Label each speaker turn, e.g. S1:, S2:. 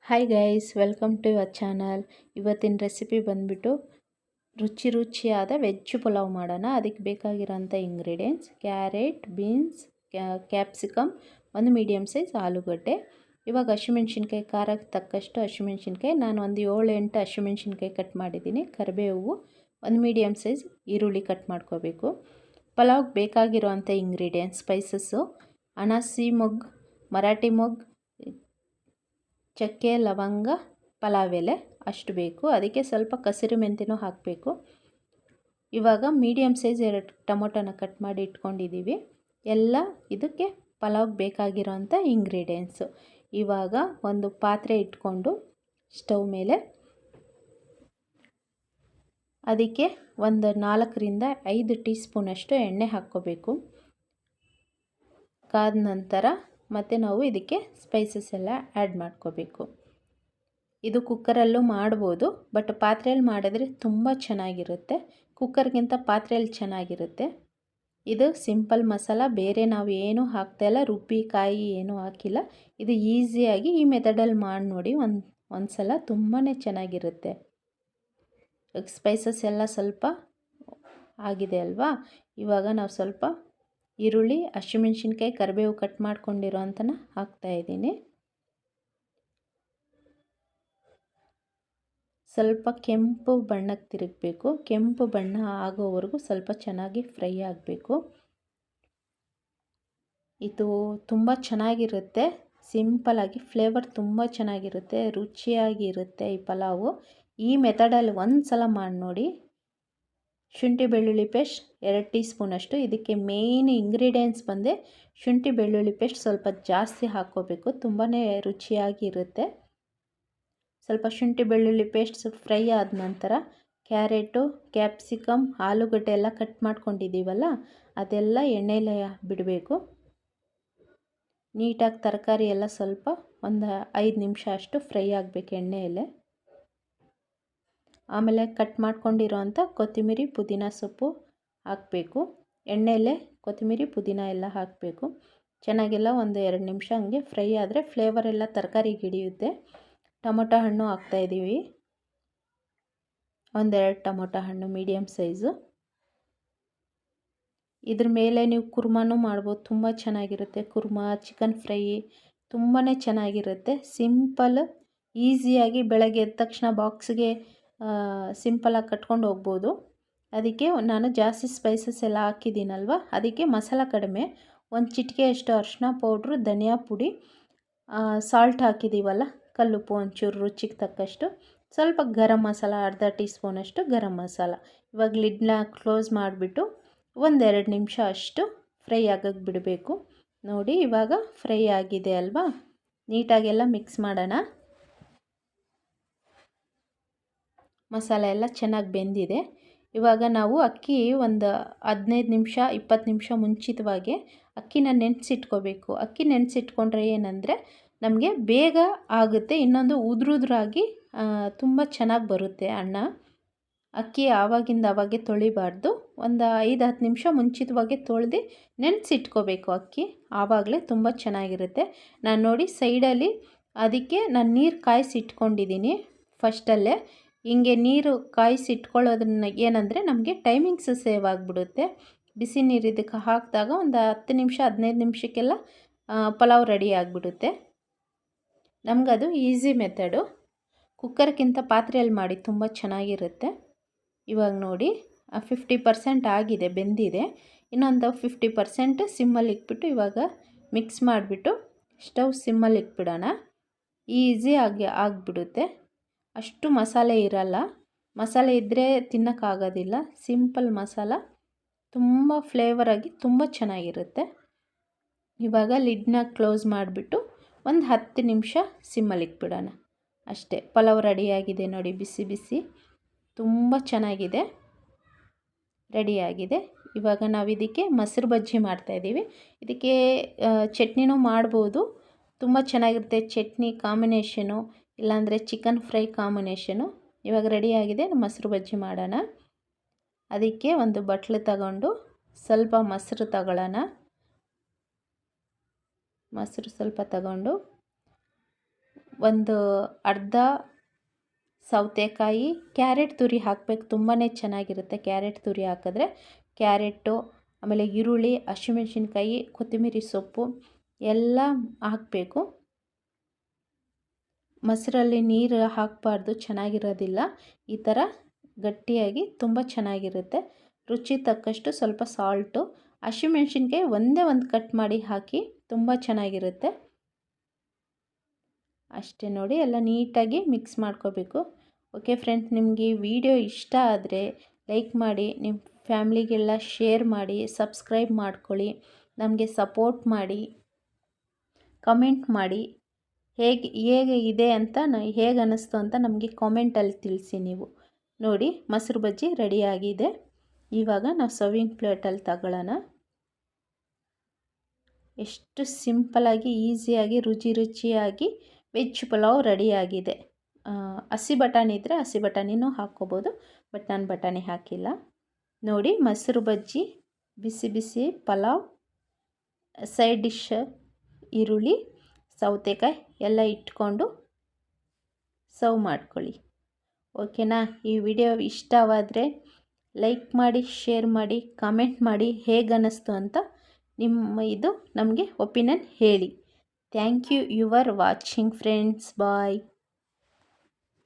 S1: Hi guys, welcome to your channel. ಇವತ್ತಿನ recipe ಬಂದುಬಿಟ್ಟು ರುಚಿಯಾದ ವೆಜ್ ಪುಲಾವ್ ಮಾಡೋಣ. ಅದಕ್ಕೆ ಬೇಕಾಗಿರೋಂಥ ಇಂಗ್ರೀಡಿಯೆಂಟ್ಸ್ ಕ್ಯಾರೆಟ್, ಬೀನ್ಸ್, ಕ್ಯಾಪ್ಸಿಕಮ್, ಒಂದು ಮೀಡಿಯಮ್ ಸೈಜ್ ಆಲೂಗಡ್ಡೆ. ಇವಾಗ ಹಸಿಮೆಣ್ಸಿನ್ಕಾಯಿ, ಖಾರಕ್ಕೆ ತಕ್ಕಷ್ಟು ಹಸಿಮೆಣ್ಸಿನ್ಕಾಯಿ, ನಾನು ಒಂದು 7-8 ಹಸಿಮೆಣ್ಸಿನ್ಕಾಯಿ ಕಟ್ ಮಾಡಿದ್ದೀನಿ. ಕರಿಬೇವು, ಒಂದು ಮೀಡಿಯಮ್ ಸೈಜ್ ಈರುಳ್ಳಿ ಕಟ್ ಮಾಡ್ಕೋಬೇಕು. ಪಲಾವ್ಗೆ ಬೇಕಾಗಿರೋವಂಥ ಇಂಗ್ರೀಡಿಯೆಂಟ್ಸ್ ಸ್ಪೈಸಸ್ಸು ಅನಾಸಿ ಮೊಗ್ಗು, ಮರಾಠಿ ಮೊಗ್ಗು, ಚಕ್ಕೆ, ಲವಂಗ, ಪಲಾವ್ ಎಲೆ ಅಷ್ಟು ಬೇಕು. ಅದಕ್ಕೆ ಸ್ವಲ್ಪ ಕಸೂರಿ ಮೆಂತ್ಯನೂ ಹಾಕಬೇಕು. ಇವಾಗ ಮೀಡಿಯಮ್ ಸೈಜ್ 2 ಟೊಮೊಟೊನ ಕಟ್ ಮಾಡಿ ಇಟ್ಕೊಂಡಿದ್ದೀವಿ. ಎಲ್ಲ ಇದಕ್ಕೆ ಪಲಾವ್ಗೆ ಬೇಕಾಗಿರೋಂಥ ಇಂಗ್ರೀಡಿಯೆಂಟ್ಸು. ಇವಾಗ ಒಂದು ಪಾತ್ರೆ ಇಟ್ಕೊಂಡು ಸ್ಟವ್ ಮೇಲೆ ಅದಕ್ಕೆ ಒಂದು 4-5 ಟೀ ಸ್ಪೂನಷ್ಟು ಎಣ್ಣೆ ಹಾಕ್ಕೋಬೇಕು. ಕಾದ ನಂತರ ಮತ್ತು ನಾವು ಇದಕ್ಕೆ ಸ್ಪೈಸಸ್ ಎಲ್ಲ ಆ್ಯಡ್ ಮಾಡ್ಕೋಬೇಕು. ಇದು ಕುಕ್ಕರಲ್ಲೂ ಮಾಡ್ಬೋದು, ಬಟ್ ಪಾತ್ರೆಯಲ್ಲಿ ಮಾಡಿದ್ರೆ ತುಂಬ ಚೆನ್ನಾಗಿರುತ್ತೆ. ಕುಕ್ಕರ್ಗಿಂತ ಪಾತ್ರೆಯಲ್ಲಿ ಚೆನ್ನಾಗಿರುತ್ತೆ. ಇದು ಸಿಂಪಲ್ ಮಸಾಲ, ಬೇರೆ ನಾವು ಏನೂ ಹಾಕ್ತಾಯಿಲ್ಲ, ರುಬ್ಬಿ ಕಾಯಿ ಏನೂ ಹಾಕಿಲ್ಲ. ಇದು ಈಸಿಯಾಗಿ ಈ ಮೆಥಡಲ್ಲಿ ಮಾಡಿ ನೋಡಿ ಒಂದು ಸಲ, ತುಂಬಾ ಚೆನ್ನಾಗಿರುತ್ತೆ. ಸ್ಪೈಸಸ್ ಎಲ್ಲ ಸ್ವಲ್ಪ ಆಗಿದೆ ಅಲ್ವಾ. ಇವಾಗ ನಾವು ಸ್ವಲ್ಪ ಈರುಳ್ಳಿ, ಹಸಿಮೆಣ್ಸಿನ್ಕಾಯಿ, ಕರಿಬೇವು ಕಟ್ ಮಾಡ್ಕೊಂಡಿರೋ ಅಂತನ ಹಾಕ್ತಾಯಿದ್ದೀನಿ. ಸ್ವಲ್ಪ ಕೆಂಪು ಬಣ್ಣಕ್ಕೆ ತಿರುಗಬೇಕು. ಕೆಂಪು ಬಣ್ಣ ಆಗೋವರೆಗೂ ಸ್ವಲ್ಪ ಚೆನ್ನಾಗಿ ಫ್ರೈ ಆಗಬೇಕು. ಇದು ತುಂಬ ಚೆನ್ನಾಗಿರುತ್ತೆ. ಸಿಂಪಲಾಗಿ ಫ್ಲೇವರ್ ತುಂಬ ಚೆನ್ನಾಗಿರುತ್ತೆ, ರುಚಿಯಾಗಿರುತ್ತೆ ಈ ಪಲಾವು. ಈ ಮೆಥಡಲ್ಲಿ ಒಂದು ಸಲ ಮಾಡಿ ನೋಡಿ. ಶುಂಠಿ ಬೆಳ್ಳುಳ್ಳಿ ಪೇಸ್ಟ್ 2 ಟೀ ಸ್ಪೂನಷ್ಟು. ಇದಕ್ಕೆ ಮೇಯ್ನ್ ಇಂಗ್ರೀಡಿಯೆಂಟ್ಸ್ ಬಂದೆ ಶುಂಠಿ ಬೆಳ್ಳುಳ್ಳಿ ಪೇಸ್ಟ್ ಸ್ವಲ್ಪ ಜಾಸ್ತಿ ಹಾಕ್ಕೋಬೇಕು, ತುಂಬಾ ರುಚಿಯಾಗಿರುತ್ತೆ. ಸ್ವಲ್ಪ ಶುಂಠಿ ಬೆಳ್ಳುಳ್ಳಿ ಪೇಸ್ಟ್ ಫ್ರೈ ಆದ ನಂತರ ಕ್ಯಾರೆಟು, ಕ್ಯಾಪ್ಸಿಕಮ್, ಆಲೂಗಡ್ಡೆ ಎಲ್ಲ ಕಟ್ ಮಾಡ್ಕೊಂಡಿದ್ದೀವಲ್ಲ ಅದೆಲ್ಲ ಎಣ್ಣೆಲೆ ಬಿಡಬೇಕು. ನೀಟಾಗಿ ತರಕಾರಿ ಎಲ್ಲ ಸ್ವಲ್ಪ ಒಂದು 5 ನಿಮಿಷ ಅಷ್ಟು ಫ್ರೈ ಆಗಬೇಕು ಎಣ್ಣೆಯಲ್ಲೇ. ಆಮೇಲೆ ಕಟ್ ಮಾಡ್ಕೊಂಡಿರೋ ಅಂಥ ಕೊತ್ತಂಬರಿ, ಪುದೀನ ಸೊಪ್ಪು ಹಾಕಬೇಕು. ಎಣ್ಣೆಯಲ್ಲೇ ಕೊತ್ತಂಬರಿ, ಪುದೀನ ಎಲ್ಲ ಹಾಕಬೇಕು. ಚೆನ್ನಾಗೆಲ್ಲ ಒಂದು 2 ನಿಮಿಷ ಹಂಗೆ ಫ್ರೈ ಆದರೆ ಫ್ಲೇವರ್ ಎಲ್ಲ ತರಕಾರಿಗೆ ಹಿಡಿಯುತ್ತೆ. ಟೊಮೊಟೊ ಹಣ್ಣು ಹಾಕ್ತಾಯಿದ್ದೀವಿ, 1-2 ಟೊಮೊಟೊ ಹಣ್ಣು ಮೀಡಿಯಮ್ ಸೈಜು. ಇದ್ರ ಮೇಲೆ ನೀವು ಕುರ್ಮಾನೂ ಮಾಡ್ಬೋದು, ತುಂಬ ಚೆನ್ನಾಗಿರುತ್ತೆ. ಕುರ್ಮಾ, ಚಿಕನ್ ಫ್ರೈ ತುಂಬಾ ಚೆನ್ನಾಗಿರುತ್ತೆ. ಸಿಂಪಲ್, ಈಸಿಯಾಗಿ ಬೆಳಗ್ಗೆ ಎದ್ದ ತಕ್ಷಣ ಬಾಕ್ಸ್ಗೆ ಸಿಂಪಲಾಗಿ ಕಟ್ಕೊಂಡು ಹೋಗ್ಬೋದು. ಅದಕ್ಕೆ ನಾನು ಜಾಸ್ತಿ ಸ್ಪೈಸಸ್ ಎಲ್ಲ ಹಾಕಿದ್ದೀನಲ್ವ, ಅದಕ್ಕೆ ಮಸಾಲ ಕಡಿಮೆ. ಒಂದು ಚಿಟಿಕೆಯಷ್ಟು ಅರಿಶಿನ ಪೌಡ್ರು, ಧನಿಯಾ ಪುಡಿ, ಸಾಲ್ಟ್ ಹಾಕಿದ್ದೀವಲ್ಲ, ಕಲ್ಲುಪ್ಪು ಒಂಚೂರು ರುಚಿಗೆ ತಕ್ಕಷ್ಟು, ಸ್ವಲ್ಪ ಗರಂ ಮಸಾಲ ಅರ್ಧ ಟೀ ಸ್ಪೂನಷ್ಟು ಗರಂ ಮಸಾಲ. ಇವಾಗ ಲಿಡ್ನ ಕ್ಲೋಸ್ ಮಾಡಿಬಿಟ್ಟು 1-2 ನಿಮಿಷ ಅಷ್ಟು ಫ್ರೈ ಆಗೋಕ್ಕೆ ಬಿಡಬೇಕು. ನೋಡಿ ಇವಾಗ ಫ್ರೈ ಆಗಿದೆ ಅಲ್ವಾ. ನೀಟಾಗೆಲ್ಲ ಮಿಕ್ಸ್ ಮಾಡೋಣ. ಮಸಾಲ ಎಲ್ಲ ಚೆನ್ನಾಗಿ ಬೆಂದಿದೆ. ಇವಾಗ ನಾವು ಅಕ್ಕಿ ಒಂದು 15 ನಿಮಿಷ 20 ನಿಮಿಷ ಮುಂಚಿತವಾಗಿ ಅಕ್ಕಿನ ನೆನೆಸಿಟ್ಕೋಬೇಕು. ಅಕ್ಕಿ ನೆನೆಸಿಟ್ಕೊಂಡ್ರೆ ಏನಂದರೆ ನಮಗೆ ಬೇಗ ಆಗುತ್ತೆ. ಇನ್ನೊಂದು ಉದುರಾಗಿ ತುಂಬ ಚೆನ್ನಾಗಿ ಬರುತ್ತೆ ಅನ್ನ. ಅಕ್ಕಿ ಆವಾಗಿಂದ ಅವಾಗೆ ತೊಳಿಬಾರ್ದು. ಒಂದು 5-10 ನಿಮಿಷ ಮುಂಚಿತವಾಗಿ ತೊಳೆದು ನೆನೆಸಿಟ್ಕೋಬೇಕು ಅಕ್ಕಿ, ಆವಾಗಲೇ ತುಂಬ ಚೆನ್ನಾಗಿರುತ್ತೆ. ನಾನು ನೋಡಿ ಸೈಡಲ್ಲಿ ಅದಕ್ಕೆ ನಾನು ನೀರು ಕಾಯಿಸಿಟ್ಕೊಂಡಿದ್ದೀನಿ ಫಸ್ಟಲ್ಲೇ. ಹಿಂಗೆ ನೀರು ಕಾಯಿಸಿಟ್ಕೊಳ್ಳೋದ್ರಿಂದ ಏನಂದರೆ ನಮಗೆ ಟೈಮಿಂಗ್ಸ್ ಸೇವ್ ಆಗಿಬಿಡುತ್ತೆ. ಬಿಸಿ ನೀರು ಇದಕ್ಕೆ ಹಾಕಿದಾಗ ಒಂದು 10 ನಿಮಿಷ 15 ನಿಮಿಷಕ್ಕೆಲ್ಲ ಪಲಾವ್ ರೆಡಿ ಆಗಿಬಿಡುತ್ತೆ. ನಮಗದು ಈಸಿ ಮೆಥಡು. ಕುಕ್ಕರ್ಗಿಂತ ಪಾತ್ರೆಯಲ್ಲಿ ಮಾಡಿ ತುಂಬ ಚೆನ್ನಾಗಿರುತ್ತೆ. ಇವಾಗ ನೋಡಿ 50% ಆಗಿದೆ, ಬೆಂದಿದೆ. ಇನ್ನೊಂದು 50% ಸಿಮ್ಮಲ್ಲಿ ಇಟ್ಬಿಟ್ಟು ಇವಾಗ ಮಿಕ್ಸ್ ಮಾಡಿಬಿಟ್ಟು ಸ್ಟವ್ ಸಿಮ್ಮಲ್ಲಿ ಇಟ್ಬಿಡೋಣ. ಈಸಿಯಾಗಿ ಆಗಿಬಿಡುತ್ತೆ. ಅಷ್ಟು ಮಸಾಲೆ ಇರಲ್ಲ. ಮಸಾಲೆ ಇದ್ದರೆ ತಿನ್ನೋಕ್ಕಾಗೋದಿಲ್ಲ. ಸಿಂಪಲ್ ಮಸಾಲ ತುಂಬ ಫ್ಲೇವರಾಗಿ ತುಂಬ ಚೆನ್ನಾಗಿರುತ್ತೆ. ಇವಾಗ ಲಿಡ್ನ ಕ್ಲೋಸ್ ಮಾಡಿಬಿಟ್ಟು ಒಂದು 10 ನಿಮಿಷ ಸಿಮ್ಮಲ್ಲಿ ಇಟ್ಬಿಡೋಣ ಅಷ್ಟೇ. ಪಲಾವ್ ರೆಡಿಯಾಗಿದೆ ನೋಡಿ, ಬಿಸಿ ಬಿಸಿ ತುಂಬ ಚೆನ್ನಾಗಿದೆ, ರೆಡಿಯಾಗಿದೆ. ಇವಾಗ ನಾವು ಇದಕ್ಕೆ ಮೊಸರು ಬಜ್ಜಿ ಮಾಡ್ತಾಯಿದ್ದೀವಿ. ಇದಕ್ಕೆ ಚಟ್ನಿನೂ ಮಾಡ್ಬೋದು, ತುಂಬ ಚೆನ್ನಾಗಿರುತ್ತೆ. ಚಟ್ನಿ ಕಾಂಬಿನೇಷನು, ಇಲ್ಲಾಂದರೆ ಚಿಕನ್ ಫ್ರೈ ಕಾಂಬಿನೇಷನು. ಇವಾಗ ರೆಡಿಯಾಗಿದೆ, ಮೊಸರು ಬಜ್ಜಿ ಮಾಡೋಣ. ಅದಕ್ಕೆ ಒಂದು ಬಟ್ಲು ತಗೊಂಡು ಸ್ವಲ್ಪ ಮೊಸರು ತಗೊಳ್ಳೋಣ. ಮೊಸರು ಸ್ವಲ್ಪ ತಗೊಂಡು ಒಂದು ಅರ್ಧ ಸೌತೆಕಾಯಿ, ಕ್ಯಾರೆಟ್ ತುರಿ ಹಾಕಬೇಕು, ತುಂಬಾ ಚೆನ್ನಾಗಿರುತ್ತೆ ಕ್ಯಾರೆಟ್ ತುರಿ ಹಾಕಿದ್ರೆ. ಕ್ಯಾರೆಟು, ಆಮೇಲೆ ಈರುಳ್ಳಿ, ಹಸಿಮೆಣಸಿನ್ಕಾಯಿ, ಕೊತ್ತಂಬರಿ ಸೊಪ್ಪು ಎಲ್ಲ ಹಾಕಬೇಕು. ಮೊಸರಲ್ಲಿ ನೀರು ಹಾಕಬಾರ್ದು, ಚೆನ್ನಾಗಿರೋದಿಲ್ಲ. ಈ ಥರ ಗಟ್ಟಿಯಾಗಿ ತುಂಬ ಚೆನ್ನಾಗಿರುತ್ತೆ. ರುಚಿ ತಕ್ಕಷ್ಟು ಸ್ವಲ್ಪ ಸಾಲ್ಟು, ಹಸಿಮೆಣಸಿನ್ಕಾಯಿ ಒಂದೇ ಒಂದು ಕಟ್ ಮಾಡಿ ಹಾಕಿ, ತುಂಬ ಚೆನ್ನಾಗಿರುತ್ತೆ. ಅಷ್ಟೇ ನೋಡಿ, ಎಲ್ಲ ನೀಟಾಗಿ ಮಿಕ್ಸ್ ಮಾಡ್ಕೋಬೇಕು. ಓಕೆ ಫ್ರೆಂಡ್ಸ್, ನಿಮಗೆ ಈ ವಿಡಿಯೋ ಇಷ್ಟ ಆದರೆ ಲೈಕ್ ಮಾಡಿ, ನಿಮ್ಮ ಫ್ಯಾಮ್ಲಿಗೆಲ್ಲ ಶೇರ್ ಮಾಡಿ, ಸಬ್ಸ್ಕ್ರೈಬ್ ಮಾಡ್ಕೊಳ್ಳಿ, ನಮಗೆ ಸಪೋರ್ಟ್ ಮಾಡಿ, ಕಮೆಂಟ್ ಮಾಡಿ. ಹೇಗೆ ಇದೆ ಅಂತ, ಹೇಗೆ ಅನ್ನಿಸ್ತು ಅಂತ ನಮಗೆ ಕಾಮೆಂಟಲ್ಲಿ ತಿಳಿಸಿ ನೀವು. ನೋಡಿ, ಮೊಸರು ಬಜ್ಜಿ ರೆಡಿಯಾಗಿದೆ. ಇವಾಗ ನಾವು ಸರ್ವಿಂಗ್ ಪ್ಲೇಟಲ್ಲಿ ತಗೊಳ್ಳೋಣ. ಎಷ್ಟು ಸಿಂಪಲಾಗಿ, ಈಸಿಯಾಗಿ, ರುಚಿಯಾಗಿ ವೆಜ್ ಪಲಾವ್ ರೆಡಿಯಾಗಿದೆ. ಹಸಿ ಬಟಾಣಿ ಇದ್ದರೆ ಹಸಿ ಬಟಾಣಿನೂ ಹಾಕ್ಕೋಬೋದು, ಬಟ್ ನಾನು ಬಟಾಣಿ ಹಾಕಿಲ್ಲ. ನೋಡಿ, ಮೊಸರು ಬಜ್ಜಿ, ಬಿಸಿ ಬಿಸಿ ಪಲಾವ್, ಸೈಡ್ ಡಿಶ್ ಈರುಳ್ಳಿ, ಸೌತೆಕಾಯಿ ಎಲ್ಲ ಇಟ್ಕೊಂಡು ಸರ್ವ್ ಮಾಡ್ಕೊಳ್ಳಿ. ಓಕೆನಾ? ಈ ವಿಡಿಯೋ ಇಷ್ಟವಾದರೆ ಲೈಕ್ ಮಾಡಿ, ಶೇರ್ ಮಾಡಿ, ಕಮೆಂಟ್ ಮಾಡಿ, ಹೇಗೆ ಅನ್ನಿಸ್ತು ಅಂತ ಇದು ನಮಗೆ ಒಪಿನಿಯನ್ ಹೇಳಿ. Thank you. You are watching friends. Bye.